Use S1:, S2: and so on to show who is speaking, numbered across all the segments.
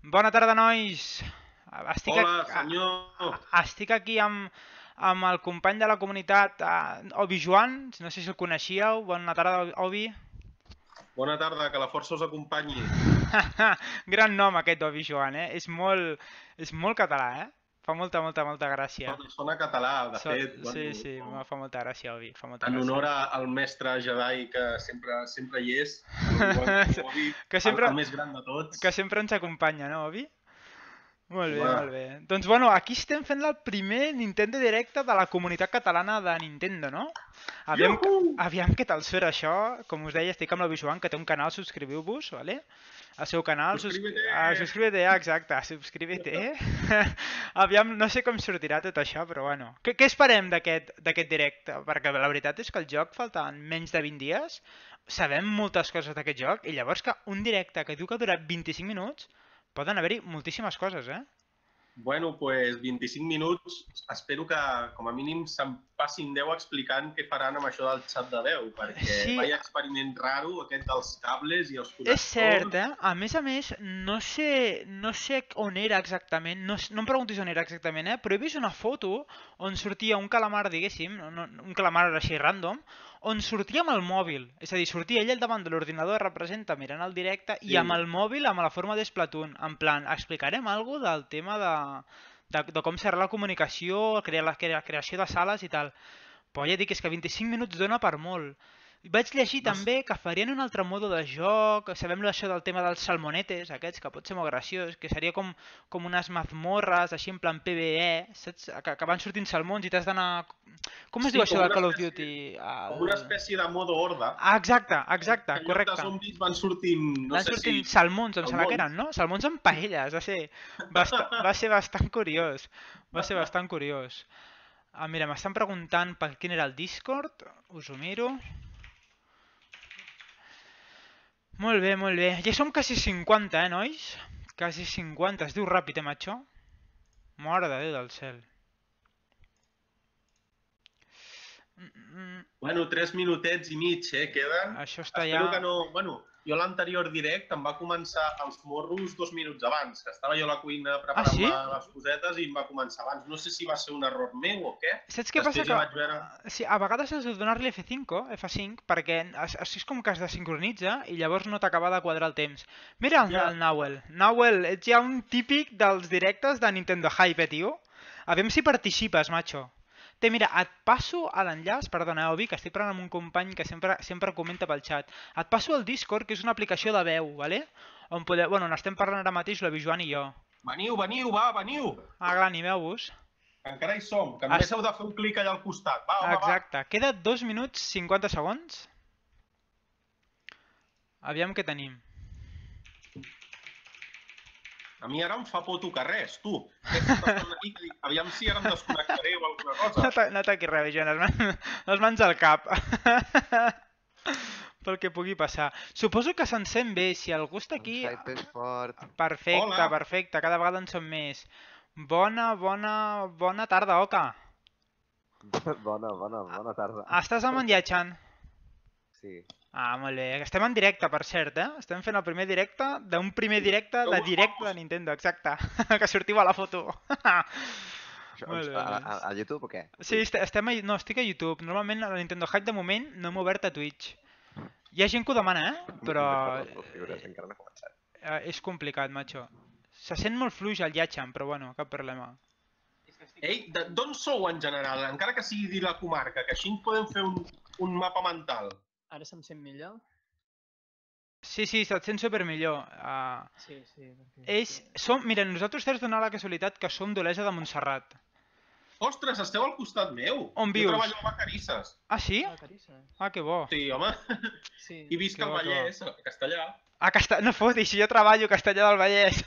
S1: Bona tarda, nois. Estic,
S2: Hola, senyor.
S1: estic aquí amb el company de la comunitat, Obi Joan. No sé si el coneixíeu. Bona tarda, Obi.
S2: Bona tarda, que la força us acompanyi.
S1: Gran nom aquest Obi Joan, eh? És molt català, eh? Fa molta gràcia.
S2: Sona català, de fet,
S1: Sí,
S2: bueno,
S1: sí, fa molta gràcia, Obi, fa molta
S2: en
S1: gràcia.
S2: honor al mestre Jedi que sempre hi és, l'Obi-Wan Kenobi,
S1: Que
S2: el més gran de tots.
S1: sempre ens acompanya, no, Obi? Molt bé,
S2: Home,
S1: molt bé. Doncs bueno, aquí estem fent el primer Nintendo Directe de la comunitat catalana de Nintendo, no? Aviam,
S2: iuhu!
S1: aviam què tal surt això. Com us deia, estic amb la Joan, que té un canal, subscriviu-vos, vale? Al seu canal,
S2: Suscríbete!
S1: subscribe-te, exacte, subscribe-te. Aviam, no sé com sortirà tot això, però bueno. Què esperem d'aquest directe? Perquè la veritat és que el joc falten menys de 20 dies, sabem moltes coses d'aquest joc, i llavors que un directe que diu que ha durat 25 minuts, poden haver-hi moltíssimes coses, eh?
S2: Bueno, pues 25 minuts, espero que com a mínim se'n passin 10 explicant què faran amb això del xat de veu, perquè
S1: Sí,
S2: vaya experiment raro aquest dels cables i els
S1: és cert,
S2: connectors.
S1: eh? A més, no sé on era exactament, no em preguntis on era exactament, eh? Però he vist una foto on sortia un calamar, diguéssim, un calamar així random, on sortia amb el mòbil. És a dir, sortia ell al davant de l'ordinador, representa mirant el directe, i amb
S2: Sí,
S1: el mòbil, amb la forma de Splatoon. En plan, explicarem alguna del tema de com serà la comunicació, la creació de sales i tal. Però ja dic, és que 25 minuts dona per molt. Vaig llegir
S2: no,
S1: també que farien un altre mode de joc, sabem això del tema dels salmonetes, aquests, que pot ser molt graciós, que seria com unes mazmorres, així en plan PvE, saps? Que van sortint salmons i t'has d'anar... Com es diu
S2: sí,
S1: això del Call of Duty?
S2: com una espècie de modo horda,
S1: Ah, exacte,
S2: que en lloc de
S1: correcte.
S2: zombis van sortint, no
S1: Van
S2: sé si,
S1: sortint salmons, em sembla que eren,
S2: salmons.
S1: no? Salmons amb paelles, va ser bastant curiós. Va ser bastant curiós. Mira, m'estan preguntant per quin era el Discord, us ho miro. Molt bé, molt bé. Ja som quasi 50, nois? Quasi 50. Es diu ràpid, macho? Mare de Déu del cel.
S2: Bueno, 3 minutets i mig, queden.
S1: Això està ja...
S2: Espero que no... Bueno, jo l'anterior directe em va començar els morros 2 minuts abans, que estava jo a la cuina
S1: Ah,
S2: preparant
S1: sí?
S2: les cosetes i em va començar abans. No sé si va ser un error meu o què.
S1: Saps què passa?
S2: Després ja vaig veure...
S1: Sí, a vegades has de donar-li F5, perquè així és com que es desincronitza i llavors no t'acaba de quadrar el temps. Mira
S2: Ja,
S1: el Nawel. Nawel, ets ja un típic dels directes de Nintenhype, tio. Aviam si participes, macho. Mira, et passo a l'enllaç, perdona, Obi, que estic parlant amb un company que sempre comenta pel xat. Et passo al Discord, que és una aplicació de veu, vale? On podeu... Bueno, n'estem parlant ara mateix la Joan i jo.
S2: veniu, va, veniu!
S1: Ah, clar, animeu-vos.
S2: Encara hi som, que només heu de fer un clic allà al costat. Va, home, va!
S1: Exacte. Queda 2 minuts 50 segons. Aviam què tenim.
S2: A mi ara em fa por tocar res, tu. Aquí, aviam si ara em desconnectaré o alguna cosa.
S1: No toquis res, Joan, les mans al cap. Pel que pugui passar. Suposo que se'n sent bé, si algú està aquí...
S3: El hype és fort.
S1: Perfecte,
S2: Hola.
S1: perfecte, cada vegada en som més. Bona tarda, Oka.
S3: Bona tarda.
S1: Estàs amb en Yachan?
S3: Sí.
S1: Ah, molt bé. Estem en directe, per cert, eh? Estem fent el primer directe d'un primer directe de Nintendo, exacte. Que sortiu a la foto. Molt bé.
S3: A YouTube o què?
S1: Sí, no, estic a YouTube. Normalment a la Nintenhype de moment no m'he obert a Twitch. Hi ha gent que ho demana, eh? Però
S3: Encara no he començat.
S1: és complicat, macho. Se sent molt fluix el Yachan, però bueno, cap problema.
S2: Ei, d'on sou en general? Encara que sigui dir la comarca, que així podem fer un mapa mental.
S4: Ara se'm sent millor?
S1: Sí, se't sent super millor.
S4: Sí, perquè...
S1: Mira, nosaltres t'has donat la casualitat que som d'Olesa de Montserrat.
S2: Ostres, esteu al costat meu.
S1: On vius?
S2: Jo treballo a Vacarisses.
S1: Ah, sí?
S4: Ah, Carissa.
S1: Ah, que bo.
S2: Sí, home.
S4: Sí.
S2: I visc al Vallès, a Castellà.
S1: A No fotis, si jo treballo a Castellà del Vallès.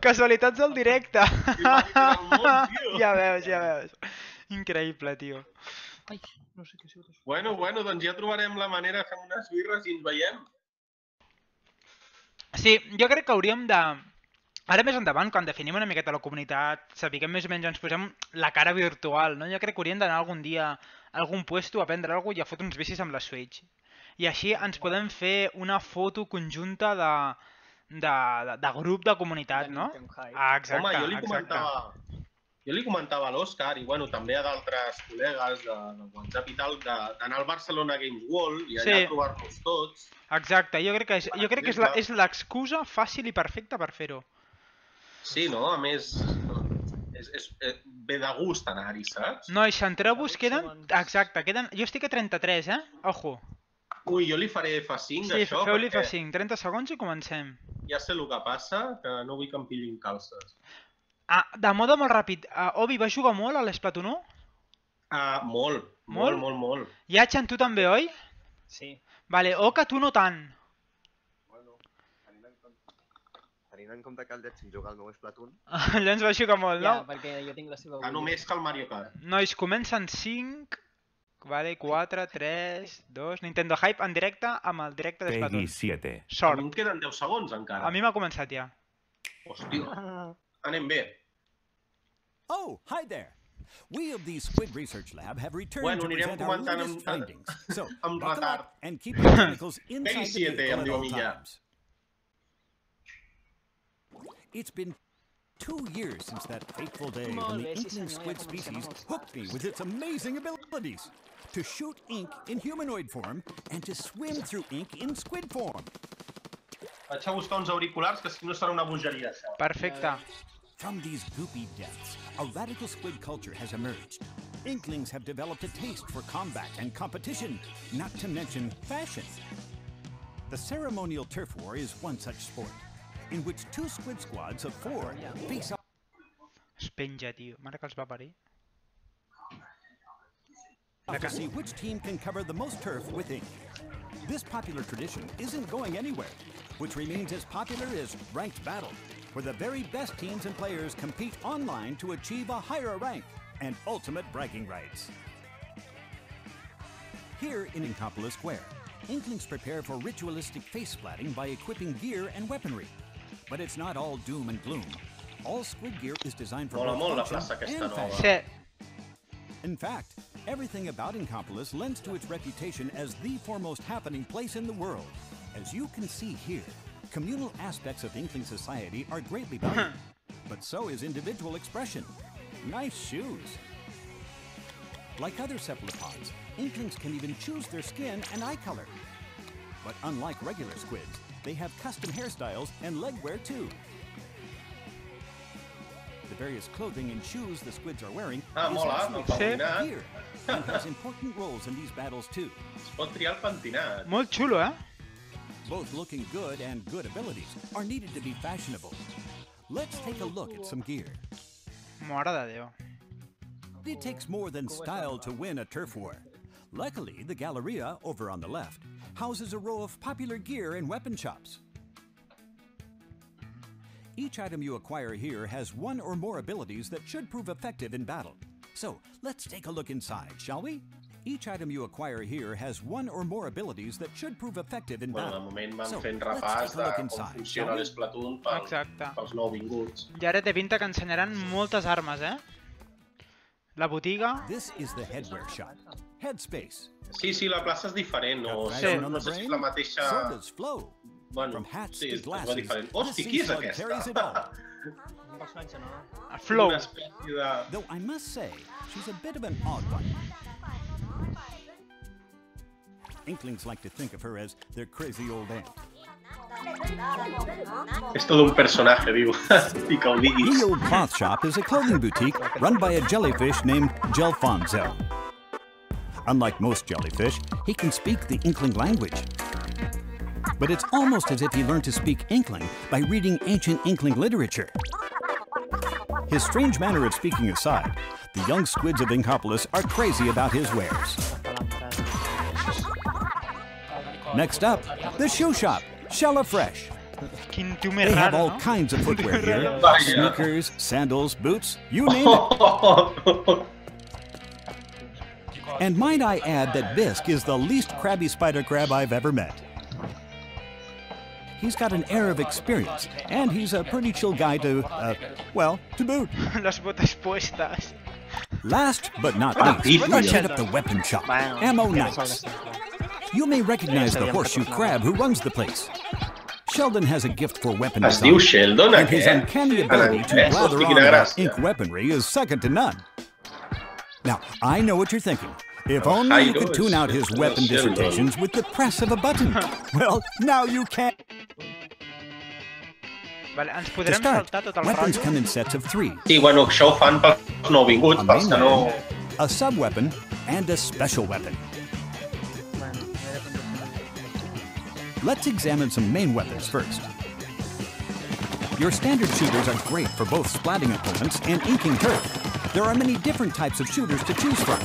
S1: Casualitats del directe. Ja veus. Increïble, tio.
S4: Ai, no sé què ha sigut això.
S2: Bueno, doncs ja trobarem la manera, fem unes birres i ens veiem.
S1: Sí, jo crec que hauríem de... Ara més endavant, quan definim una miqueta la comunitat, sapiguem més o menys, ens posem la cara virtual, no? Jo crec que hauríem d'anar algun dia a algun puesto a prendre alguna cosa i a fotre uns bicis amb la Switch. i així ens podem fer una foto conjunta de grup de comunitat, no?
S4: Nintenhype.
S1: Ah, exacte,
S2: Home,
S1: exacte.
S2: jo li comentava a l'Òscar i bueno, també a d'altres col·legues de WhatsApp i tal, d'anar al Barcelona Games World i allà
S1: Sí.
S2: trobar-nos tots.
S1: Exacte, jo crec que és l'excusa fàcil i perfecta per fer-ho.
S2: Sí, no? A més, ve de gust anar-hi, saps?
S1: Nois, centreu-vos,
S4: 30
S1: queden...
S4: segons.
S1: Exacte, jo estic a 33, Ojo.
S2: Ui, jo li faré fa 5
S1: Sí,
S2: d'això
S1: feu-li fa
S2: perquè
S1: 5, 30 segons i comencem.
S2: ja sé el que passa, que no vull que em pillin calces.
S1: Ah, de mode molt ràpid. Obi, vas jugar molt a l'Splatoon 1?
S2: Molt.
S1: Yachan, tu també, oi?
S4: Sí.
S1: Vale, Oka, tu no tant.
S3: Bueno, tenint en compte que el Jet juga al meu Splatoon,
S1: Llavors va jugar molt,
S4: Ja,
S1: no?
S4: perquè jo tinc la seva...
S2: No més que el Mario Kart.
S1: Nois, comencen 5... Vale, 4, 3, 2... Nintenhype en directe amb el directe de
S5: Peggy
S1: Splatoon.
S5: 7.
S2: A mi
S1: Sort.
S2: em queden 10 segons encara.
S1: A mi m'ha començat ja.
S2: Hòstia, anem bé.
S6: Oh, hi there. We of the Squid Research Lab have returned
S2: Bueno,
S6: to
S2: anirem
S6: present our
S2: comentant
S6: latest findings. So,
S2: amb
S6: buckle
S2: retard.
S6: up and keep your tentacles inside
S2: Peggy
S6: the
S2: 7,
S6: vehicle
S2: em
S6: at
S2: diu a
S6: all
S2: mi ja.
S6: times. It's been 2 years since that fateful day when the
S4: Molt bé, sí,
S6: inkling
S4: senyor, ja
S6: squid
S4: comencem
S6: species
S4: amb els
S6: hooked me with its amazing abilities to shoot ink in humanoid form and to swim through ink in squid form.
S2: Vaig a buscar uns auriculars, que si no serà una bogeria, això.
S1: Perfecte.
S6: From these goopy depths, a radical squid culture has emerged. Inklings have developed a taste for combat and competition, not to mention fashion. The ceremonial turf war is one such sport, in which 2 squid squads of 4 face off
S1: Es penja, tio. Mare que els va parir.
S6: to see which team can cover the most turf with ink. This popular tradition isn't going anywhere, which remains as popular as ranked battle, where the very best teams and players compete online to achieve a higher rank and ultimate bragging rights. Here in Inkopolis Square, Inklings prepare for ritualistic face splatting by equipping gear and weaponry. But it's not all doom and gloom. All squid gear is designed for
S2: Mola molt la
S6: both
S2: plaça
S6: function
S2: aquesta
S6: and
S2: nova.
S6: fashion.
S1: Sí.
S6: In fact, everything about Inkopolis lends to its reputation as the foremost happening place in the world. As you can see here, communal aspects of Inkling society are greatly valued, but so is individual expression. Nice shoes. Like other cephalopods, Inklings can even choose their skin and eye color. But unlike regular squids, they have custom hairstyles and leg wear too. The various clothing and shoes the squids are wearing is
S2: mola,
S6: actually
S2: el
S6: called
S2: pentinat.
S6: gear and has important roles in these battles too.
S2: Es pot triar el pentinat.
S1: Molt xulo,
S6: Both looking good and good abilities are needed to be fashionable. Let's take a look at some gear.
S1: Mare de Déu.
S6: It takes more than style to win a turf war. Luckily, the Galleria, over on the left, houses a row of popular gear and weapon shops. Each item you acquire here has 1 or more abilities that should prove effective in battle. So, let's take a look inside, shall we? Each item you acquire here has 1 or more abilities that should prove effective in
S2: Bueno, de
S6: battle.
S2: moment van
S6: So,
S2: fent
S6: let's
S2: repàs
S6: take a
S2: de
S6: look
S2: com
S6: inside,
S2: funciona
S6: shall we?
S2: l'Splatoon
S1: Exacte.
S2: pels nouvinguts.
S1: I ara té pinta que ensenyaran moltes armes, La botiga...
S6: This is the headwear shop. Headspace.
S2: Sí, la plaça és diferent, no,
S6: Got
S1: Sí.
S6: fashion on
S2: no
S6: the
S2: sé si és
S6: brain?
S2: la mateixa...
S6: So does flow.
S2: Bueno,
S6: From hats
S2: sí,
S6: to
S2: és
S6: glasses,
S2: diferent.
S6: the
S2: Hosti,
S6: sea
S2: qui és
S6: slug carries it all.
S2: aquesta?
S4: Un personatge, no?
S1: Flow.
S2: Una espècie de...
S6: Though I must say, she's a bit of an odd one. Inklings like to think of her as their crazy old aunt.
S2: És tot un personatge, diu. I que ho
S6: The
S2: diguis.
S6: Old Cloth Shop is a clothing boutique run by a jellyfish named Gelfonzel. Unlike most jellyfish, he can speak the Inkling language. But it's almost as if he learned to speak Inkling by reading ancient Inkling literature. His strange manner of speaking aside, the young squids of Inkopolis are crazy about his wares. Next up, the shoe shop, Shella Fresh.
S1: Quin tio més
S6: They have
S1: raro,
S6: all
S1: no?
S6: kinds of footwear here.
S2: Vaya.
S6: Sneakers, sandals, boots, you name it. And might I add that Bisk is the least crabby spider crab I've ever met. He's got an air of experience, and he's a pretty chill guy to boot.
S1: Les botes puestes.
S6: Last but not
S2: Ah,
S6: least, let's
S2: Bíblia.
S6: head up the weapon shop,
S4: Bueno,
S6: Ammo
S4: que no
S6: Knights.
S4: sol
S6: You may recognize the horseshoe crab who runs the place. Sheldon has a gift for weapon
S2: Es diu
S6: design,
S2: Sheldon,
S6: and his
S2: aquest?
S6: uncanny
S2: En
S6: ability to
S2: anglès?
S6: blather
S2: Hosti,
S6: on
S2: quina
S6: about
S2: gràcia.
S6: ink weaponry is second to none. Now, I know what you're thinking. If only you
S2: Jairo
S6: could tune
S2: is-
S6: out his
S2: is
S6: weapon
S2: Sheldon.
S6: dissertations with the press of a button. Well, now you can.
S1: Vale, ens
S6: To
S1: podrem
S6: start,
S1: saltar tot el
S6: weapons
S1: rotllo?
S6: come in sets of 3.
S2: Sí, bueno, això ho fan pels nouvinguts,
S6: A
S2: pels
S6: main
S2: que no...
S6: weapon, a sub-weapon, and a special weapon.
S4: Bueno,
S6: Let's examine some main weapons first. Your standard shooters are great for both splatting opponents and inking turf. There are many different types of shooters to choose from.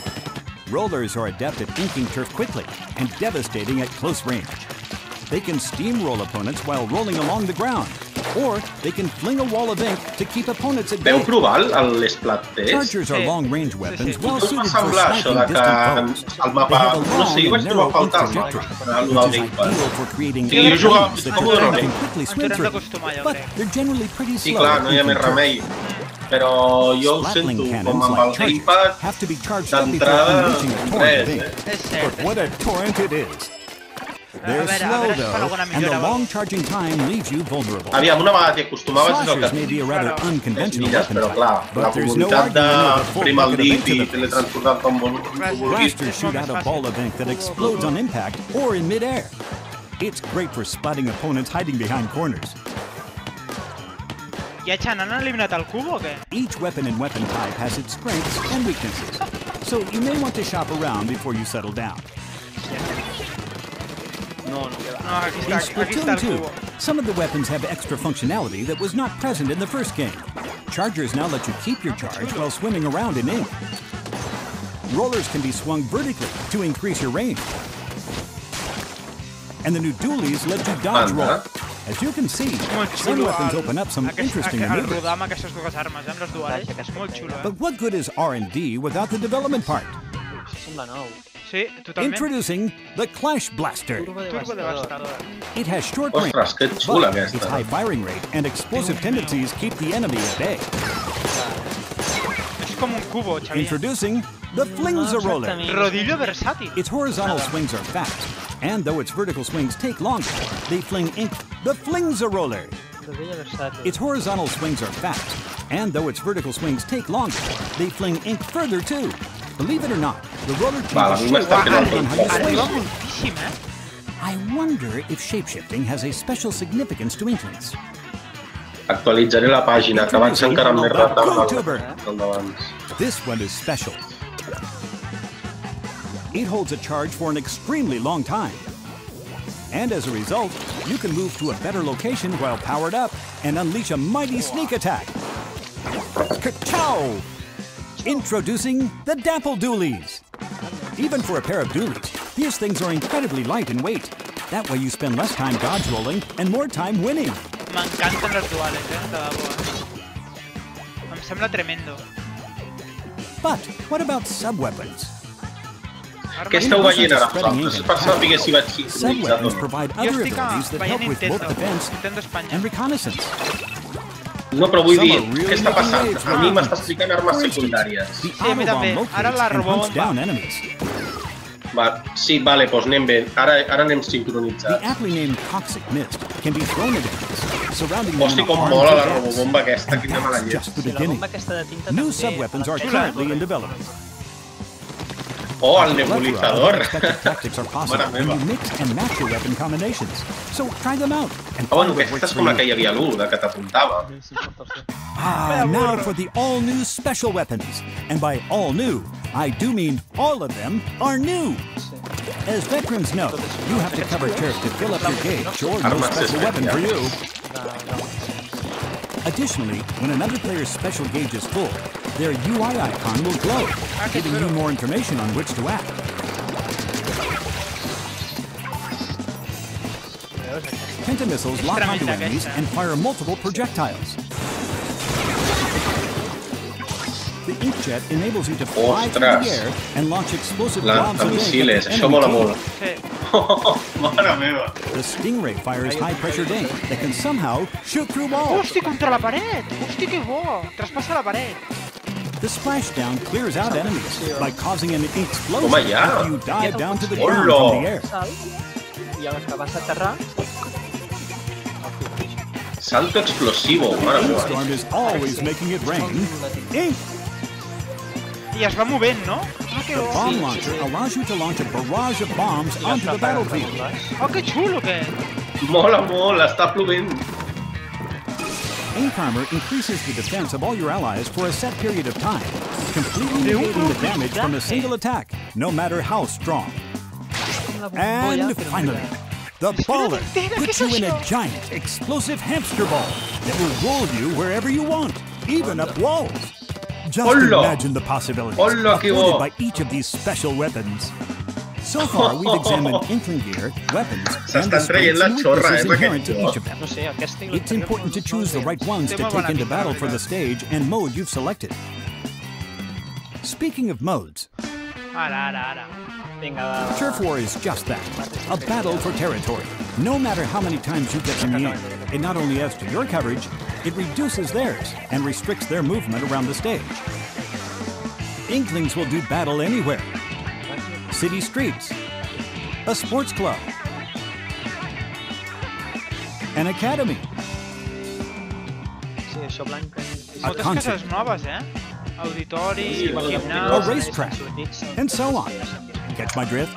S6: Rollers are adept at inking turf quickly and devastating at close range. They can steamroll opponents while rolling along the ground, or they can fling a wall of ink to keep opponents at
S2: Veu
S6: bay.
S2: provar l'Splat Test?
S6: Chargers are
S1: Sí.
S6: long-range weapons
S1: sí.
S6: well
S2: Us va
S6: suited for
S2: semblar això
S6: sniping
S2: de
S6: distant
S2: que
S6: foes.
S2: el mapa...
S6: They have a
S2: No sé, jo
S6: long
S2: vaig
S6: and
S2: trobar a
S6: narrow
S2: faltar
S6: ink
S2: el mapa,
S6: trajectory,
S2: el
S6: which
S2: del
S6: is
S2: Gamepad.
S6: ideal for creating
S2: Sí, jo jugava
S6: lanes that
S2: amb
S6: your
S2: el
S6: friend
S2: Gamepad.
S6: can quickly
S1: Ens
S6: swim
S1: haurem
S6: through.
S1: d'acostumar, jo
S6: But
S1: crec.
S6: they're generally pretty
S2: Sí,
S6: slow.
S2: clar,
S6: at
S2: no hi ha
S6: inking
S2: més
S6: turf.
S2: remei. Però jo ho
S6: Splatling
S2: sento,
S6: cannons
S2: com amb
S6: like
S2: el
S6: chargers
S2: Gamepad,
S6: have to be charged up before
S2: d'entrada,
S6: unleashing a torrent of
S2: res,
S6: ink.
S1: És cert.
S6: But what a torrent it is! They're
S1: a
S6: slow
S1: veure si fan
S6: though,
S1: alguna
S6: and the
S1: millora.
S6: long charging time leaves you vulnerable.
S2: Aviam, una vegada t'hi acostumaves és el que
S6: Slashers
S2: et
S6: may be a rather
S1: Claro.
S6: unconventional
S2: milles,
S6: weapon
S2: però
S6: type,
S2: clar, la
S6: but there's no
S2: comunitat de
S6: arguing over full
S2: prim el
S6: bucket of
S2: dit
S6: ink to
S2: i
S6: the face.
S2: teletransportar-te on vulguis.
S6: Blasters shoot out a ball of ink that explodes on impact or in midair. It's great for spotting opponents hiding behind corners.
S1: I Chan, han eliminat el cubo o què?
S6: Each weapon and weapon type has its strengths and weaknesses, so you may want to shop around before you settle down.
S4: no, que va.
S1: No, aquí
S6: In
S1: està el
S6: Splatoon 2,
S1: cubo.
S6: some of the weapons have extra functionality that was not present in the first game. Chargers now let you keep your charge while swimming around in ink. Rollers can be swung vertically to increase your range. And the new dualies let you dodge
S2: Anda.
S6: roll. As you can see,
S1: Molt
S6: some
S1: xulo.
S6: weapons open up some interesting
S1: el
S6: maneuvers.
S1: rodar amb aquestes dues armes, amb les duales. És molt xulo, eh?
S6: But what good is R&D without the development part?
S4: Això sembla nou.
S1: Sí, totalment.
S6: Introducing the Clash Blaster.
S4: Turbo
S1: Turbo
S4: devastador.
S1: devastador.
S6: It has short range,
S2: Ostres, que xula
S6: but its
S2: aquesta.
S6: high firing rate and explosive tendencies keep the enemy at bay.
S1: És com un cubo, Xavier.
S6: Introducing the Flingza Roller.
S4: exactament.
S1: Rodillo versàtil.
S6: Its horizontal swings are fast, and though its vertical swings take longer, they fling ink. The Flingza Roller.
S4: Rodilla versàtil.
S6: Its horizontal swings are fast, and though its vertical swings take longer, they fling ink further too. Believe it or not, the roller
S2: Val, a
S6: changes
S2: mi m'està
S6: shape
S2: fent el
S6: depending on how you
S2: tot.
S6: swing.
S1: Arriba moltíssim, eh?
S6: I wonder if shapeshifting has a special significance to Inklings.
S2: Actualitzaré la pàgina, que vaig encara amb més retard del d'abans.
S6: This one is special. It holds a charge for an extremely long time. And as a result, you can move to a better location while powered up and unleash a mighty sneak attack. Ka-chow! Introducing the Dapple Dualies. Even for a pair of dualies, these things are incredibly light in weight. That way you spend less time dodge rolling and more time winning.
S1: M'encanten les duales, de debò, eh? Em sembla tremendo.
S6: But what about sub-weapons?
S2: Què esteu veient ara vosaltres? Per saber si vaig sincronitzat o
S6: Sub-weapons
S2: no.
S6: provide
S1: Jo
S6: other
S1: estic
S6: abilities that
S1: veient
S6: help with both
S1: Nintendo,
S6: defense
S1: Nintendo Espanya.
S6: and reconnaissance.
S2: No, però vull
S6: Some
S2: dir,
S6: are really
S2: què està
S6: making
S2: passant?
S6: waves
S2: A mi
S6: for
S2: m'està explicant armes
S6: For instance,
S2: secundàries.
S6: the
S1: Sí, a mi també.
S6: autobomb
S1: Ara la
S6: locates and hunts
S1: robobomba.
S6: down enemies.
S2: Va, sí, vale, doncs anem bé. Ara anem
S6: The
S2: sincronitzats.
S6: aptly named Toxic Mist can be thrown at enemies, surrounding them
S2: Hosti,
S6: in
S2: com
S6: armed
S2: mola la
S6: gas.
S2: robobomba aquesta,
S6: And
S2: quina mala
S6: that's
S2: llet.
S6: just the
S4: Sí, la
S6: beginning.
S4: bomba aquesta de tinta
S6: New
S4: també.
S6: sub-weapons are
S1: Xula.
S6: currently in development.
S2: Oh, el
S6: A plethora of
S2: nebulizador.
S6: unexpected tactics are possible
S2: Mare
S6: when
S2: meva.
S6: you mix and match your weapon combinations. So try them out and
S2: Ah, bueno,
S6: find what
S2: aquesta
S6: works
S2: és
S6: for
S2: com la
S6: you.
S2: que hi havia a l'1, de que t'apuntava.
S4: Sí, pot ser.
S6: Now for the all-new special weapons. And by all new, I do mean all of them are new. As veterans know, you have to cover turf to fill up your gauge, or no
S2: Armas
S6: special weapon for you.
S4: De...
S6: Additionally, when another player's special gauge is full, their UI icon will glow, giving you more information on which to act. Penta missiles lock onto enemies and fire multiple projectiles. The inkjet enables you to fly through the
S2: Ostres.
S6: air and launch explosive bombs of ink at
S2: Lanzamisiles,
S6: the
S2: això
S6: enemy
S2: mola
S6: team.
S2: molt.
S1: Sí.
S2: Mare meva.
S6: The Stingray fires high-pressure ink that can somehow shoot through walls.
S1: Hosti, contra la paret! Hosti, que bo! Traspassa la paret!
S6: The splashdown clears out enemies by causing an explosion
S2: Toma ya.
S6: after you dive down to the ground
S2: Hola.
S6: from the air.
S4: I a les que vas a aterrar...
S2: Salto explosivo, mare meva.
S6: Storm is always making it rain. Ink!
S1: I es va movent, no? Ah, que
S6: The
S1: bo.
S6: bomb launcher allows you to launch a barrage of bombs onto the battlefield.
S1: Oh, que xulo, aquest.
S2: Mola molt, està plovent.
S6: Ink armor increases the defense of all your allies for a set period of time, completely negating the damage from a single attack, no matter how strong. And finally, the baller puts you in a giant, explosive hamster ball that will roll you wherever you want, even up walls. Just
S2: Hola.
S6: imagine the possibilities
S2: Hola, que
S6: afforded
S2: bo.
S6: by each of these special weapons. So far, we've examined Inkling gear, weapons, and the
S2: S'estan traient
S6: strengths
S2: la
S6: and
S2: xorra,
S6: weaknesses
S2: aquest
S6: inherent to
S2: joc.
S6: each of them.
S4: No sé, aquest tinc...
S6: It's important to choose the right ones to take into battle for the stage and mode you've selected. Speaking of modes,
S1: Ara.
S4: Vinga, va.
S6: Turf War is just that, a battle for territory. No matter how many times you get in the air, it not only adds to your coverage, it reduces theirs and restricts their movement around the stage. Inklings will do battle anywhere. City streets, a sports club, an academy,
S4: Sí, això blanc...
S1: Moltes
S6: concert.
S1: cases noves, eh? Auditori,
S6: a
S1: gimnàs...
S6: racetrack, and so on. Catch my drift?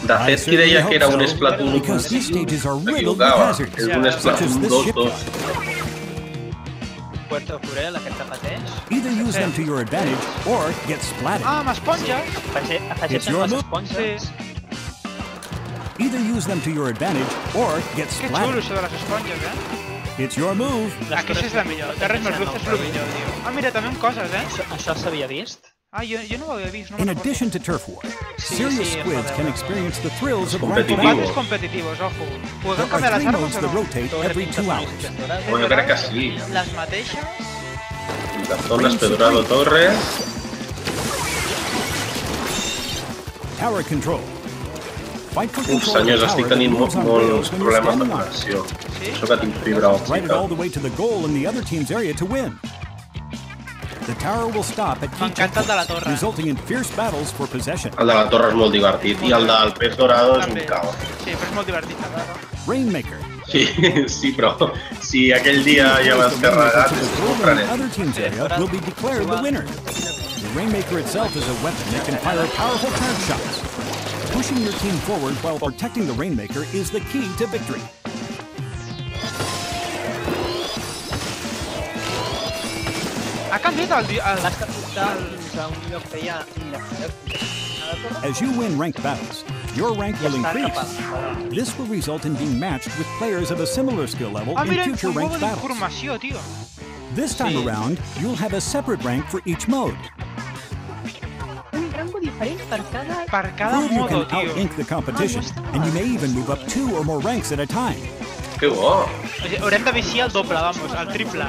S2: De fet, qui deia que era un Splatoon
S6: Because these stages are riddled with
S2: s'equivocava.
S6: hazards,
S2: És un
S6: such as
S2: Splatoon
S6: this
S2: 2
S6: ship.
S2: 2.
S4: Puerto Forel, aquest que pateix.
S6: Either use them to your advantage or get splatted.
S1: Ah, amb esponges!
S4: Afegeixen
S6: your
S4: les
S6: move.
S4: esponges.
S6: Either use them to your advantage or get
S1: Que xulo,
S6: splatted.
S1: això de les esponges, eh?
S6: It's your move.
S1: Aquesta és la millor. Terres més luz és el millor, tio. Ah, mira, també amb coses, eh?
S4: Això s'havia vist?
S1: Ah, jo no ho havia vist, no
S6: In
S1: me'n recordo.
S6: addition to Turf War, serious
S4: sí,
S6: squids
S4: joder.
S6: can experience the thrills of
S2: Competitiu.
S6: ranked
S1: Combates competitivos, ojo.
S6: There
S1: Podem
S6: are
S1: canviar les
S6: 3
S1: armes
S6: modes
S1: o
S6: that
S1: no?
S6: rotate every 2 hours.
S2: Bueno, jo crec que sí.
S1: Les mateixes?
S2: La zona Pedorado Torre.
S6: Tower control. Fight for
S2: Uf,
S6: control of
S2: senyors,
S6: the
S2: estic
S6: tower that
S2: tenint
S6: moves on
S2: molts
S6: rails when you're
S2: problemes de
S6: standing on it.
S2: connexió.
S1: Sí?
S2: Això que tinc fibra
S6: Ride it all the
S2: òptica.
S6: way to the goal in the other team's area to win. The tower will stop at key
S1: M'encanta el de la
S6: checkpoints,
S1: torre.
S6: resulting in fierce battles for possession.
S2: El de la torre és molt divertit i el del pes dorado és un
S1: També.
S2: caos.
S1: Sí, però és molt divertit, també.
S6: Rainmaker.
S2: Sí, sí, però si aquell dia ja l'has
S6: The Rainmaker
S2: carregat,
S6: to
S2: és
S6: the
S2: molt
S6: goal in the
S2: frenet.
S6: other team's area will be declared the winner. The Rainmaker itself is a weapon that can fire powerful charge shots. Pushing your team forward while protecting the Rainmaker is the key to victory.
S1: Ha canviat el...
S4: L'has captat fins a un lloc que hi ha indefinit.
S6: As you win ranked battles, your rank will
S4: Està
S6: increase.
S4: capat.
S6: This will result in being matched with players of a similar skill level
S1: Ah,
S6: in
S1: mira,
S6: future
S1: un
S6: ranked
S1: huevo
S6: battles.
S1: d'informació, tio.
S6: This time
S1: Sí.
S6: around, you'll have a separate rank for each mode.
S4: Un rango diferent per cada...
S1: Per cada
S6: Prove you
S1: modo,
S6: can
S1: tio.
S6: out-ink the competition, and you may even move up 2 or more ranks at a time.
S2: Que bo!
S1: O sigui, haurem de viciar el doble, vamos, el triple.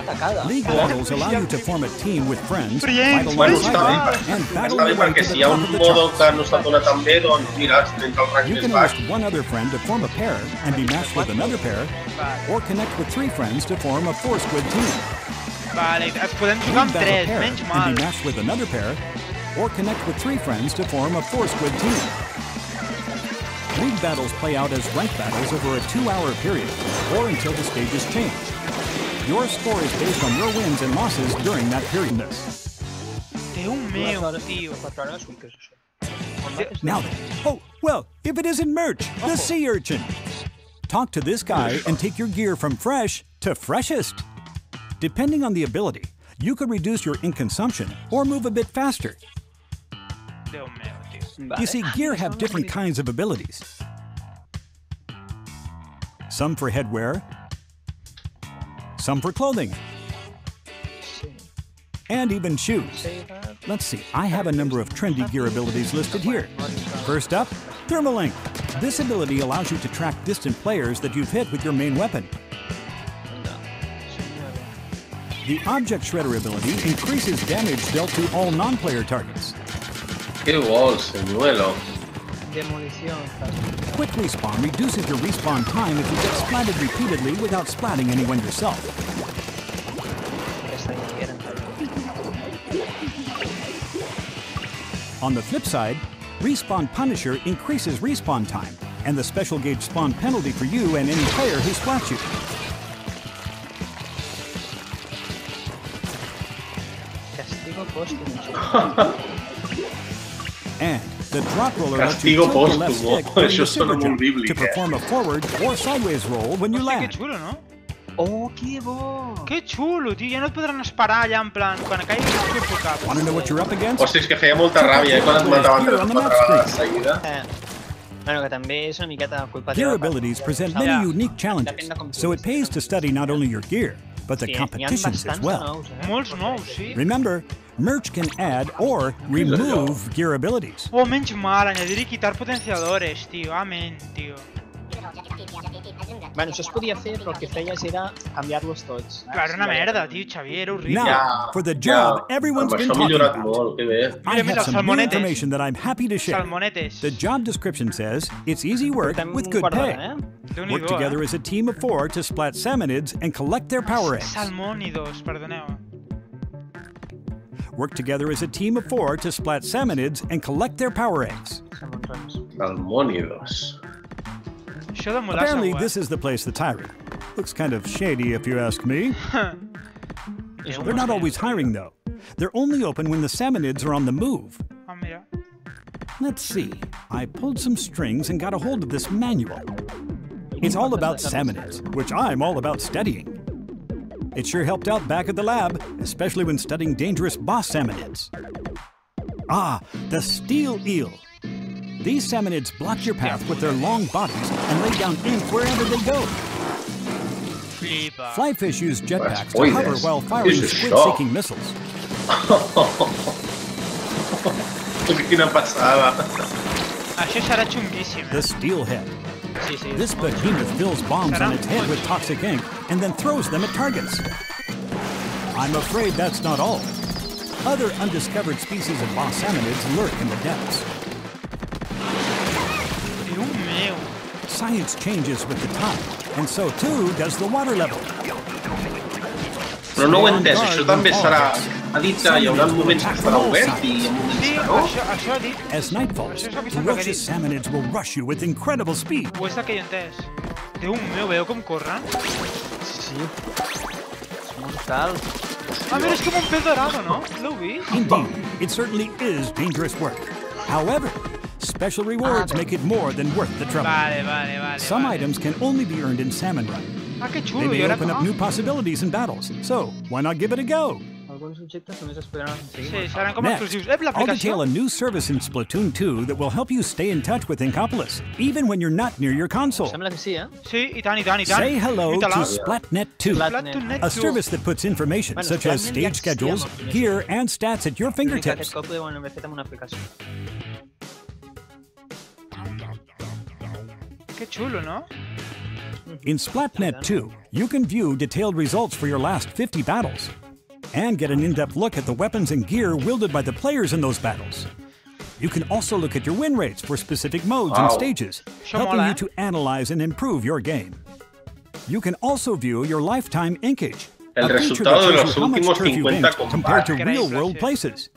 S6: League battles allow you to form a team with friends, fight
S1: Friends,
S2: Bueno,
S6: alongside
S2: està bé,
S6: them, and battle
S2: està bé
S6: your way
S2: perquè
S6: to
S2: si
S6: the
S2: hi ha
S6: top
S2: un
S6: of the
S2: modo
S6: chart.
S2: que no se't dona tan bé, doncs mira, tens el rank
S6: You
S2: més
S6: can
S2: baix.
S6: enlist one other friend to form a pair and be matched with another pair, or connect with 3 friends to form a 4-squid team.
S1: Vale, podem jugar amb
S6: Battle
S1: 3,
S6: pair
S1: menys
S6: and
S1: mal.
S6: be matched with another pair, or connect with 3 friends to form a 4-squid team. League battles play out as ranked battles over a 2-hour period, or until the stages change. Your score is based on your wins and losses during that period.
S1: Déu meu, tio.
S4: 4 hores, ui, què és això?
S6: Now then, oh, well, if it isn't Merch, the sea urchin. Talk to this guy and take your gear from fresh to freshest. Depending on the ability, you could reduce your ink consumption or move a bit faster.
S1: Déu meu, tio.
S6: You see, gear have different kinds of abilities. Some for headwear, some for clothing, and even shoes. Let's see, I have a number of trendy gear abilities listed here. First up, Thermal Ink. This ability allows you to track distant players that you've hit with your main weapon. The Object Shredder ability increases damage dealt to all non-player targets.
S2: Que bo, el senyuelo.
S4: Demolició.
S6: Quick Respawn reduces your respawn time if you get splatted repeatedly without splatting anyone yourself.
S4: Aquesta ja hi era.
S6: On the flip side, Respawn Punisher increases respawn time and the special gauge spawn penalty for you and any player who splats you.
S5: Castigo póstumo.
S6: And the drop roller lets you
S2: Castigo
S6: tilt the left
S2: póstumo.
S6: stick during
S2: Això
S6: the
S2: sona
S6: super
S2: molt
S6: jump
S2: bíblic,
S6: to perform a forward or sideways roll when you
S1: Hòstia, que
S6: land.
S1: xulo, no?
S5: Oh, que bo!
S1: Que xulo, tio. Ja no et podran esperar allà, en plan, quan caigui el teu cap.
S6: Want to know what you're up against?
S2: Hòstia, és que feia molta ràbia, quan et mataven 3-4 vegades seguida.
S5: Bueno, que també és una miqueta culpa
S6: Gear
S5: teva.
S6: abilities present
S5: Ja.
S6: many unique challenges,
S5: Depèn de com tu
S6: so it pays to study not only your gear, but the
S5: Sí, n'hi ha
S6: competitions as
S5: bastants
S6: well.
S5: nous,
S1: Molts nous, sí.
S6: Remember, merch can add or remove gear abilities.
S1: Oh, menys mal, añadir y quitar potenciadores, tio. Amén, tio.
S5: Bueno, això es podia fer, però el que feies era canviar-los tots.
S1: Clar, era una merda, tio, Xavier, era horrible.
S6: Now, for the job everyone's
S2: Amb
S6: been
S2: això ha
S6: talking
S2: millorat
S6: about.
S2: molt, que bé.
S6: I
S1: Mira, mira,
S6: have some new
S1: salmonetes.
S6: information that I'm happy to share.
S1: Salmonetes.
S6: The job description says it's easy work
S5: Portem
S6: with
S5: un
S6: good
S5: quart
S6: pay.
S5: d'hora,
S1: Déu-n'hi-do,
S6: Work together as a team of 4 to splat salmonids and collect their power eggs.
S1: Salmónidos, perdoneu.
S6: Work together as a team of 4 to splat salmonids and collect their power eggs.
S2: Salmònidos.
S1: Això de molar
S6: Apparently,
S1: segur,
S6: this is the place that's hiring. Looks kind of shady if you ask me. They're not always hiring though. They're only open when the salmonids are on the move.
S1: Ah, mira.
S6: Let's see. I pulled some strings and got a hold of this manual. It's all about salmonids, which I'm all about studying. It sure helped out back at the lab, especially when studying dangerous boss salmonids. Ah, the steel eel. These salmonids block your path with their long bodies and lay down ink wherever they go.
S1: Flipa.
S6: Flyfish use jetpacks to
S2: Spoilers.
S6: hover while firing
S2: This is
S6: squid-seeking missiles.
S2: Quina passada.
S1: Això serà xunguíssim,
S6: The steelhead.
S5: Sí, sí.
S6: This behemoth fills bombs on its head with toxic ink and then throws them at targets. I'm afraid that's not all. Other undiscovered species of boss salmonids lurk in the depths.
S1: Déu meu.
S6: Science changes with the tide, and so too does the water level.
S2: Però no ho he entès, això també serà... Ha dit que hi haurà moments que estarà obert i moments
S1: Sí,
S2: que no?
S1: això ha dit.
S6: As night falls,
S1: Això és el que sembla que
S6: ferocious
S1: dic.
S6: salmonids will rush you with incredible speed.
S1: Ho és el que he entès. Déu meu, veieu com corren?
S5: Sí. És mortal.
S1: Ah, mira, és com un pez dorado, no? L'heu vist?
S6: Indeed, it certainly is dangerous work. However, special rewards make it more than worth the trouble.
S1: Vale.
S6: Some items can only be earned in Salmon Run.
S1: Ah, que
S6: They
S1: xulo.
S6: may
S1: I ara...
S6: open up new possibilities in battles, so why not give it a go?
S5: Alguns objectes només es podran aconseguir.
S1: Sí, seran com
S6: Next,
S1: exclusius.
S6: I'll
S1: L'aplicació?
S6: detail a new service in Splatoon 2 that will help you stay in touch with Inkopolis, even when you're not near your console.
S5: Sembla que sí, eh?
S1: Sí, i tant.
S6: Say hello to
S1: Lluita-la.
S6: Splatnet 2,
S1: Splatoon2.
S6: a service that puts information
S5: Bueno,
S6: such as
S5: Splatnet ja
S6: stage schedules,
S5: existia,
S6: gear, and stats at your
S5: L'únic que aquest
S6: fingertips.
S5: cop ho deuen haver fet amb una aplicació.
S1: Que xulo, no?
S6: In Splatnet 2, you can view detailed results for your last 50 battles and get an in-depth look at the weapons and gear wielded by the players in those battles. You can also look at your win rates for specific modes and
S2: Wow.
S6: stages,
S1: Això
S6: helping
S1: mola,
S6: you
S1: eh?
S6: to analyze and improve your game. You can also view your lifetime inkage,
S2: El
S6: a feature
S2: resultado
S6: that
S2: de
S6: shows
S2: los
S6: you how much
S2: últimos
S6: turf you've
S2: 50
S6: inked compared to
S2: combates.
S6: real-world
S1: Increíble, sí.
S6: places.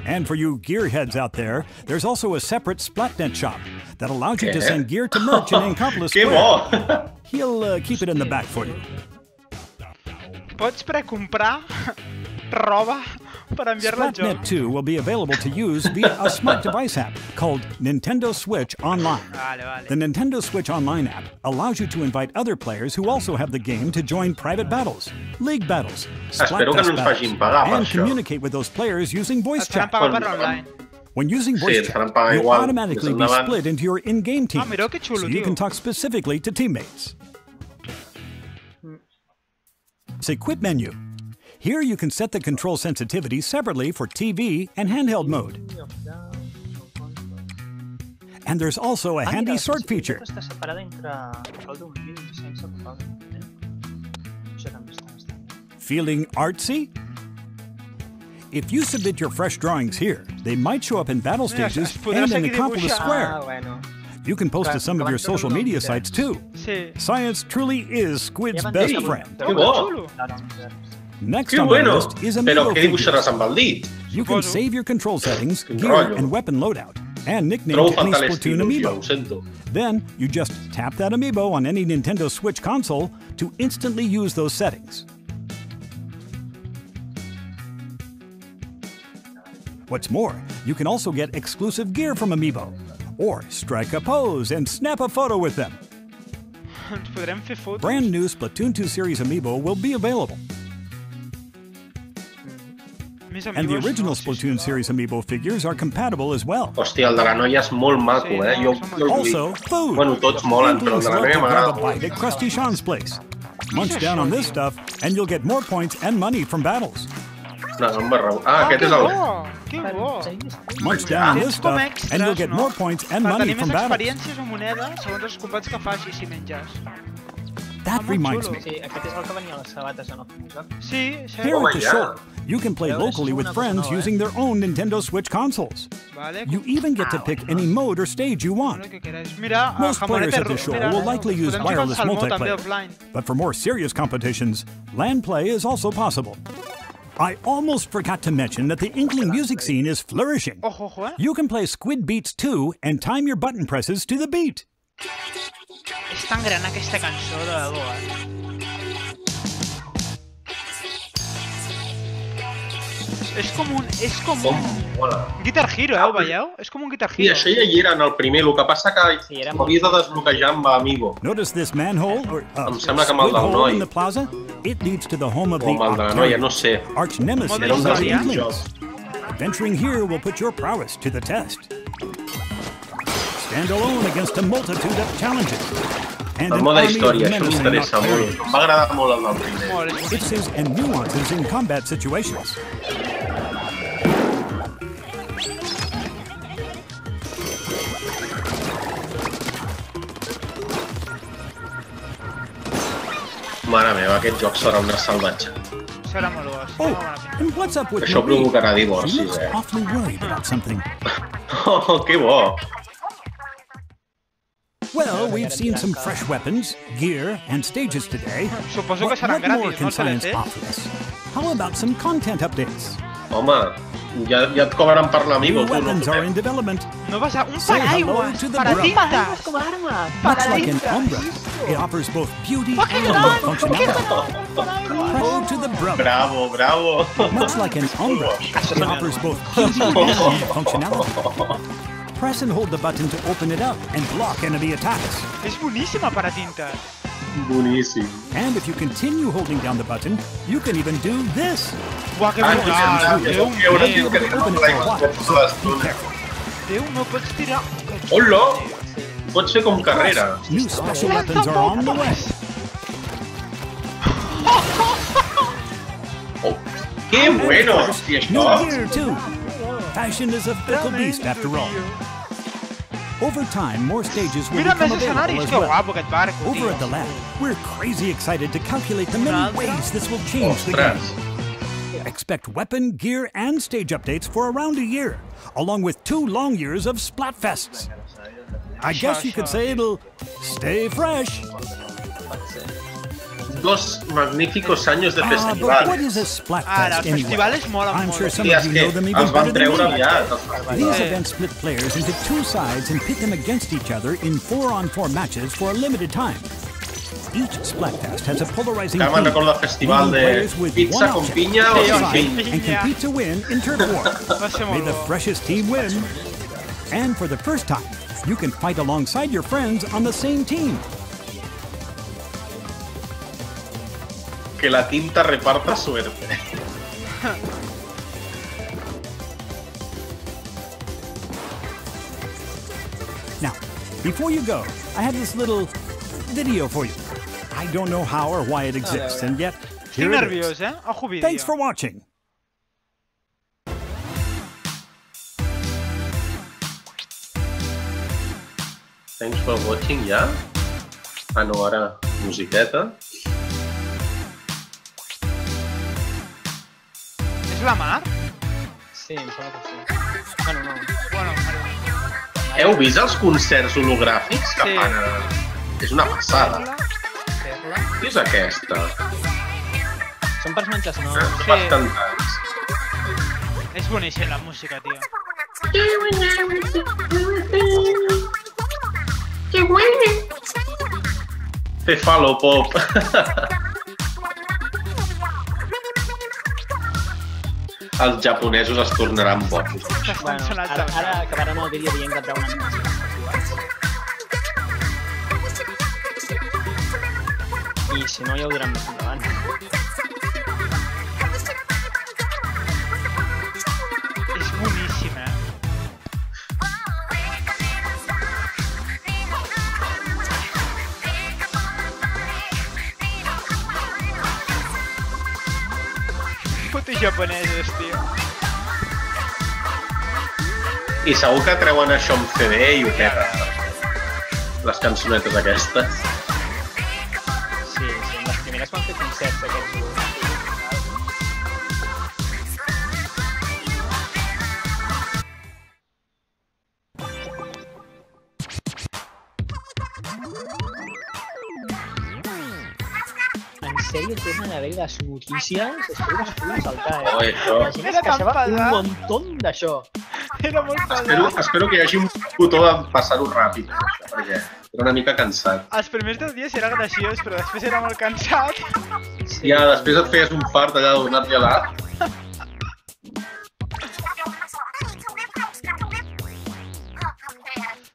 S6: And for you gearheads out there, there's also a separate Splatnet shop that allows you to
S2: Què?
S6: send gear to merch in Inkopolis
S2: Que
S6: Square.
S2: bo!
S6: He'll keep it in the back for you.
S1: Pots precomprar roba per enviar-la al joc.
S6: Splatnet 2 will be available to use via a smart device app called Nintendo Switch Online.
S1: Vale.
S6: The Nintendo Switch Online app allows you to invite other players who also have the game to join private battles, league battles,
S2: Espero que no
S6: Splatfest
S2: ens
S6: battles,
S2: facin pagar per
S6: and
S2: això.
S6: communicate with those players using voice
S1: Et faran
S6: chat.
S1: pagar per
S2: Quan-
S1: online.
S6: When using
S2: Sí,
S6: voice
S2: ens
S6: chat,
S2: faran pagar
S6: you'll
S2: igual,
S6: automatically
S2: més
S6: be
S2: endavant.
S6: split into your in-game teams,
S1: mira que xulo,
S6: so you
S1: tio.
S6: can talk specifically to teammates. Equip menu. Here you can set the control sensitivity separately for TV and handheld mode. And there's also a handy sort feature.
S5: Està separada entre control d'un vídeo i sense control d'un vídeo. Això també està bastant bé.
S6: Feeling artsy? If you submit your fresh drawings here, they might show up in battle
S1: Mira,
S6: stages
S1: es podrà
S6: and in
S1: seguir
S6: Acropolis
S1: dibuixant.
S6: Square.
S5: Ah, bueno.
S6: You can post to some of your social media sites too.
S1: Sí.
S6: Science truly is Squid's
S5: Ja van
S6: best
S5: dir-
S6: friend.
S2: Que bo!
S1: Xulo.
S5: No, no,
S6: Next
S2: Que
S6: on the
S2: bueno!
S6: list is
S2: Però
S6: amiibo
S2: què dibuixaràs
S6: figures.
S2: amb el dit?
S6: You can save your control settings,
S2: Quin
S6: gear,
S2: rotllo.
S6: and weapon loadout, and nickname
S2: Trobo
S6: to any
S2: faltar
S6: Splatoon
S2: l'estilos, jo
S6: amiibo.
S2: ho sento.
S6: Then, you just tap that amiibo on any Nintendo Switch console to instantly use those settings. What's more, you can also get exclusive gear from amiibo, or strike a pose and snap a photo with them.
S1: Ens podrem fer fotos?
S6: Brand new Splatoon2 series amiibo will be available,
S1: Més
S6: and the
S1: amigos,
S6: original
S1: no, sí,
S6: Splatoon
S1: sí.
S6: series amiibo figures are compatible as well.
S2: Hòstia, el de la noia és molt maco,
S1: Sí,
S2: eh?
S1: no,
S2: Jo
S1: som
S2: us
S6: Also,
S2: dic.
S6: food.
S2: Bueno, tots molen, però el
S6: Inklings
S2: de la
S6: love
S2: noia
S6: to grab a
S2: m'agrada.
S6: bite at Krusty Sean's place. Munch down on this stuff, and you'll get more points and money from battles.
S2: No, no em va raó. Ah, aquest és el...
S1: Que bo!
S6: Munch down on this
S1: Tens com
S6: stuff,
S1: extras,
S6: and you'll get
S1: no?
S6: more points and
S1: Per
S6: money
S1: tenir
S6: from
S1: més
S6: battles.
S1: experiències o monedes segons els combats que facis si menges.
S6: That
S1: molt
S6: reminds
S1: xulo.
S6: me.
S5: Sí, aquest és el que venia a les sabates en el primer joc.
S1: Sí, sí.
S6: Here
S2: Oh
S6: at the
S2: my
S6: show,
S2: God.
S6: you can play
S5: Yeah, this
S6: locally
S5: is
S6: with
S5: una
S6: friends
S5: cosa nova,
S6: using their own Nintendo Switch consoles.
S1: Vale,
S6: You even get to pick any mode or stage you want.
S1: el que queráis. Mira,
S6: Most players
S1: Jamonete
S6: at the
S1: Ru-
S6: show
S1: mira,
S6: will likely use
S1: podem jugar al
S6: wireless
S1: Salmó també
S6: multiplayer.
S1: offline.
S6: But for more serious competitions, LAN play is also possible. I almost forgot to mention that the Inkling music scene is flourishing.
S1: Ojo, ojo, eh?
S6: You can play Squid Beats 2 and time your button presses to the beat.
S1: És tan gran aquesta cançó, de debò, eh? És com un
S2: Mola.
S1: Guitar Hero, ho veieu? És com un Guitar
S2: I
S1: Hero.
S2: això ja hi era en el primer, el que passa que
S5: Sí, era
S2: ho havies de desbloquejar amb Amiibo.
S6: Notice this manhole or
S2: Em sembla que amb el
S6: squid
S2: del
S6: hole
S2: noi.
S6: in the plaza? It leads to the home of
S2: O
S6: the
S2: amb el de la noia, no sé.
S6: arch nemesis
S1: Era un
S6: of
S1: dels
S6: the
S1: jocs.
S6: Inklings. Venturing here will put your prowess to the test. Stand alone against a multitude of challenges. And
S2: El
S6: an
S2: mode
S6: army of
S2: història, això
S6: menacing
S2: m'interessa molt.
S6: nocturians.
S2: Em va agradar molt el del primer.
S1: Molt, és bonic.
S6: Fixes and nuances in combat situations.
S2: Mare meva, aquest joc serà una salvatge.
S1: Serà molt bo.
S6: Oh,
S1: Serà bona pinta.
S6: and what's up with
S2: Això
S6: Marie?
S2: provocarà
S6: She
S2: divorcis,
S6: looks
S2: eh?
S6: awfully worried about something.
S2: Oh, que bo!
S6: Well, we've seen some fresh weapons, gear, and stages today.
S1: Suposo que
S6: But
S1: seran
S6: what more
S1: gratis,
S6: can
S1: no,
S6: science
S1: Celeste?
S6: offer us? How about some content updates?
S2: Home, ja et cobren per l'Amigo,
S6: New
S2: tu, no?
S6: weapons are in development.
S1: No vas a... Un
S6: Say hello
S1: paraigües
S6: to the
S1: per a
S6: bro.
S1: tintes!
S4: com a arma!
S6: Much like an umbra, it offers both beauty and functionality. Pro to the brother.
S2: Bravo, bravo!
S6: Much like an umbra, it offers both beauty and functionality. Press and hold the button to open it up and block enemy attacks.
S1: És boníssima per a tintes.
S2: Boníssim.
S6: And if you continue holding down the button, you can even do this.
S1: Uah, que
S2: Ah,
S1: brutal!
S2: que
S1: Déu
S2: sí, que haurà
S1: meu!
S2: tingut que tirar
S6: Open it
S2: per
S6: for a while,
S2: l'aigua
S6: so
S2: tota
S6: be
S2: l'estona.
S6: careful.
S1: Déu, no pots tirar...
S2: Hola! Pot ser com carrera.
S6: New special weapons are on the way.
S2: Oh, que bueno! I
S6: New
S2: això?
S6: gear too. Fashion is a fickle beast after all. Over time, more stages will
S1: Mira
S6: become
S1: més
S6: available
S1: escenaris,
S6: as
S1: que
S6: well.
S1: guapo aquest barco,
S6: Over
S1: tio.
S6: at the lab, we're crazy excited to calculate the many
S1: altre?
S6: ways this will change the game.
S2: Ostres!
S6: Expect weapon, gear, and stage updates for around a year, along with 2 long years of Splatfests. I guess you could say it'll stay fresh.
S2: Dos magníficos años de
S6: Ah, but what
S2: festival.
S6: is a
S1: Ara,
S6: Splatfest
S1: els
S6: anyway?
S1: festivals molen
S6: I'm
S1: molt.
S6: sure some
S2: Sí,
S6: of
S2: és
S6: you
S2: que
S6: know them even
S2: els van
S6: better than
S2: treure
S6: me.
S2: aviat. els festivals.
S6: These events split players into 2 sides and pit them against each other in 4-on-4 matches for a limited time. Each Splatfest has a polarizing
S2: Que me'n
S6: theme,
S2: recordo del festival
S6: leaving
S2: de
S6: players with
S2: pizza
S6: one
S2: con
S6: option
S2: piña
S6: to
S2: o
S1: Sí,
S2: sin
S6: decide
S2: piña.
S6: and compete to win in Turf War.
S1: Va ser
S6: May
S1: molt
S6: the
S1: bo.
S6: freshest team win. And for the first time, you can fight alongside your friends on the same team.
S2: Que la tinta reparta suerte.
S6: Now, before you go, I have this little video for you. I don't know how or why it exists, and yet
S1: Estic
S6: here it
S1: nerviós,
S6: is.
S1: eh? Ojo vídeo.
S6: Thanks for watching.
S2: Thanks for watching, ja? Ah, no, ara musiqueta.
S1: És la Mar?
S5: Sí, em sembla que sí. Bueno, no.
S1: Bueno,
S2: Heu vist els concerts hologràfics que
S1: Sí.
S2: fan? És una passada.
S1: Perla.
S2: Què és aquesta?
S5: Són personatges nous.
S2: Són bastants.
S1: És boníssim la música, tio.
S2: Té falo pop. Els japonesos es tornaran bojos.
S1: Estan sonats
S5: Ara acabarem el vídeo dient que treu una mica. I si no, ja ho direm més endavant.
S1: És boníssim, Putos japonesos, tio.
S2: I segur que treuen això amb CD i ho peten. Les cançonetes aquestes.
S5: Sí, les primeres van fer concerts aquests grups. En sèrio, tornen a haver les notícies, espero que es puguin saltar,
S2: Oh, això.
S5: Imagina't que se va un montón d'això.
S1: Era molt pesat.
S2: Espero que hi hagi un botó de passar-ho ràpid, això, perquè era una mica cansat.
S1: Els primers 10 dies era graciós, però després era molt cansat.
S5: Sí.
S2: Ja, després et feies un fart allà de donar-li a l'art.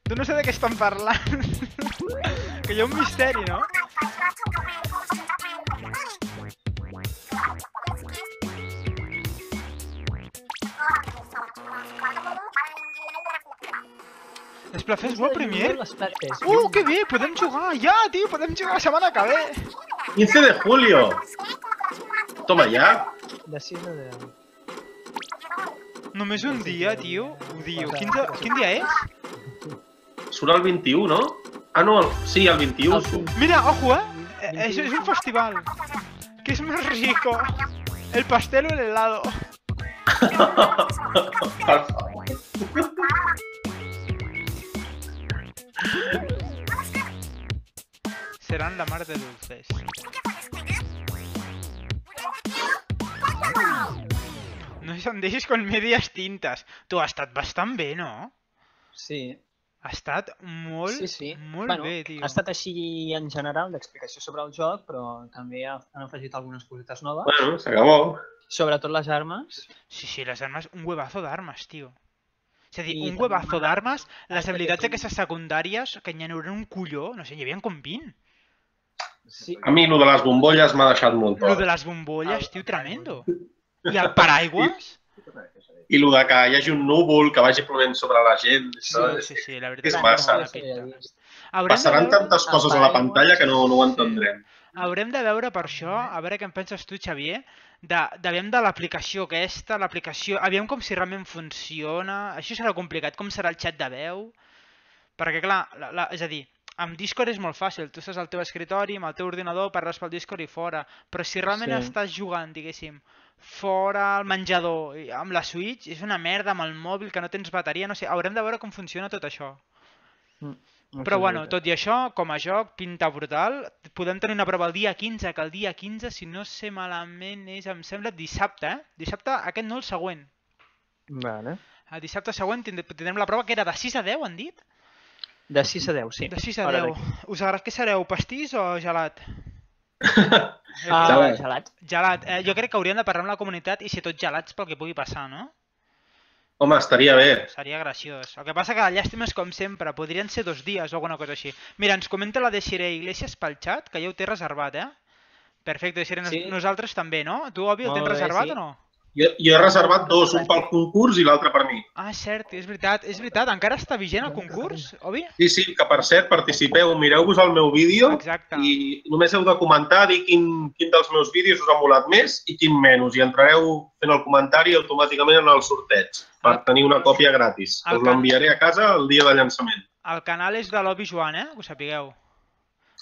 S1: Tu no sé de què estan parlant. Que hi ha un misteri, no? Splatoon World Premier? Que bé, podem jugar! Ja, tio, podem jugar la setmana que ve!
S2: 15 de julio! Toma ja!
S5: De 6 a 10.
S1: Només un dia, tio. Odio. Quin dia és?
S2: Surt el 21, no? Ah, no, sí, el 21 surt.
S1: Mira, ojo, es un festival. ¿Qué es más rico? ¿El pastel o el helado?
S2: Per favor.
S1: Serán la mar de dulces. No se deixis con medias tintas. Tu ha estat bastant bé, no?
S5: Sí.
S1: Ha estat molt, molt
S5: bueno,
S1: bé, tio.
S5: Ha estat així en general l'explicació sobre el joc, però també han afegit algunes cosites noves.
S2: Bueno, s'acabó.
S5: Sobretot les armes.
S1: Sí, les armes, un huevazo d'armes, tio. És a dir, un huevazo d'armes, les habilitats aquestes secundàries, que n'hi haurà un colló, no sé, hi havia com 20.
S5: Sí.
S2: A mi, lo de les bombolles m'ha deixat molt
S1: Lo
S2: tot.
S1: de les bombolles, tio, tremendo. I el paraigües?
S2: I lo de que hi hagi un núvol que vagi plovent sobre la gent.
S1: Sí, la veritat
S2: és massa. Passaran tantes coses a la pantalla que no ho entendrem.
S1: Haurem de veure per això, a veure què en penses tu, Xavier, aviam de l'aplicació aquesta, aviam com si realment funciona, això serà complicat, com serà el xat de veu, perquè clar, és a dir, amb Discord és molt fàcil, tu estàs al teu escritori, amb el teu ordinador, parles pel Discord i fora, però si realment estàs jugant, diguéssim, fora al menjador, amb la Switch, és una merda amb el mòbil que no tens bateria, no sé, haurem de veure com funciona tot això. Però bueno, tot i això, com a joc, pinta brutal. Podem tenir una prova el dia 15, que el dia 15, si no sé malament, és, em sembla, dissabte, Dissabte, aquest no, el següent.
S5: Vale.
S1: El dissabte següent tindrem la prova que era de 6 a 10, han dit?
S5: De 6 a 10, sí.
S1: De 6 a 10. Us agrada que sereu, pastís o gelat?
S5: Gelat.
S1: Gelat. Jo crec que hauríem de parlar amb la comunitat i ser tots gelats pel que pugui passar, no?
S2: Home, estaria bé.
S1: Seria graciós. El que passa que la llàstima és com sempre, podrien ser 2 dies o alguna cosa així. Mira, ens comenta la Desiree Iglesias pel xat, que ja ho té reservat, Perfecte, Desiree, nosaltres també, no? Tu, Obi, el tens reservat o no?
S2: Jo he reservat 2, un pel concurs i l'altre per mi.
S1: Ah, cert, és veritat. Encara està vigent el concurs, Obi?
S2: Sí, que per cert, participeu, mireu-vos el meu vídeo i només heu de comentar, dir quin dels meus vídeos us ha molat més i quin menys, i entrareu fent el comentari automàticament en el sorteig per tenir una còpia gratis. Us l'enviaré a casa el dia de llançament.
S1: El canal és de l'Obi Joan, que ho sapigueu.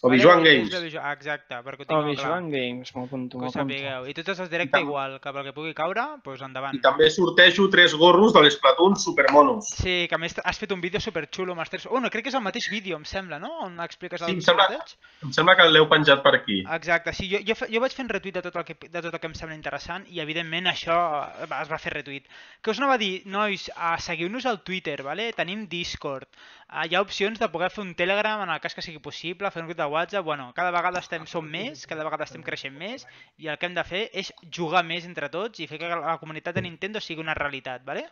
S2: Obi Joan Games.
S1: Exacte, perquè ho
S5: Obi
S1: tingueu clar.
S5: Joan Games, m'apunto,
S1: Que ho
S5: m'apunto.
S1: sapigueu. I tots els Directe igual, que pel que pugui caure, doncs endavant.
S2: I també sortejo 3 gorros de l'Splatoon supermonos.
S1: Sí, que a més has fet un vídeo superxulo amb els 3... no, crec que és el mateix vídeo, em sembla, no? On expliques el sorteig.
S2: Em sembla que l'heu penjat per aquí.
S1: Exacte, sí, jo vaig fent retuit de tot el que em sembla interessant i evidentment això es va fer retuit. Què us anava a dir? Nois, seguiu-nos al Twitter, vale? Tenim Discord, hi ha opcions de poder fer un Telegram en el cas que sigui possible, fer un grup de WhatsApp, bueno, cada vegada som més, cada vegada estem creixent més i el que hem de fer és jugar més entre tots i fer que la comunitat de Nintendo sigui una realitat, vale?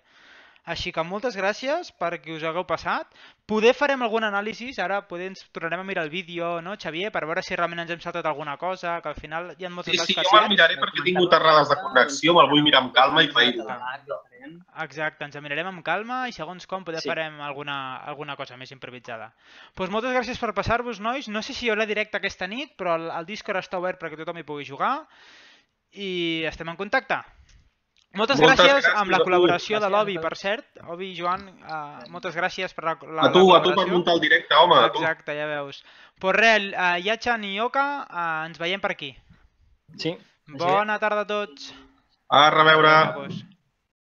S1: Així que moltes gràcies per que us hagueu passat. Poder farem algun anàlisi, ara ens tornarem a mirar el vídeo, no, Xavier, per veure si realment ens hem saltat alguna cosa, que al final hi ha moltes coses que...
S2: Sí, jo me'l miraré perquè he tingut errades de connexió, me'l vull mirar amb calma i pair-ho.
S1: Exacte, ens mirarem amb calma i segons com poder farem alguna cosa més improvisada. Doncs moltes gràcies per passar-vos, nois. No sé si hi haurà directe aquesta nit, però el Discord està obert perquè tothom hi pugui jugar i estem en contacte. Moltes gràcies amb la col·laboració de l'Obi, per cert. Obi, Joan, moltes gràcies per la col·laboració.
S2: A tu per muntar el directe, home.
S1: Exacte, ja veus. Pues res, Yachan i Oka, ens veiem per aquí.
S5: Sí.
S1: Bona tarda a tots.
S2: A reveure.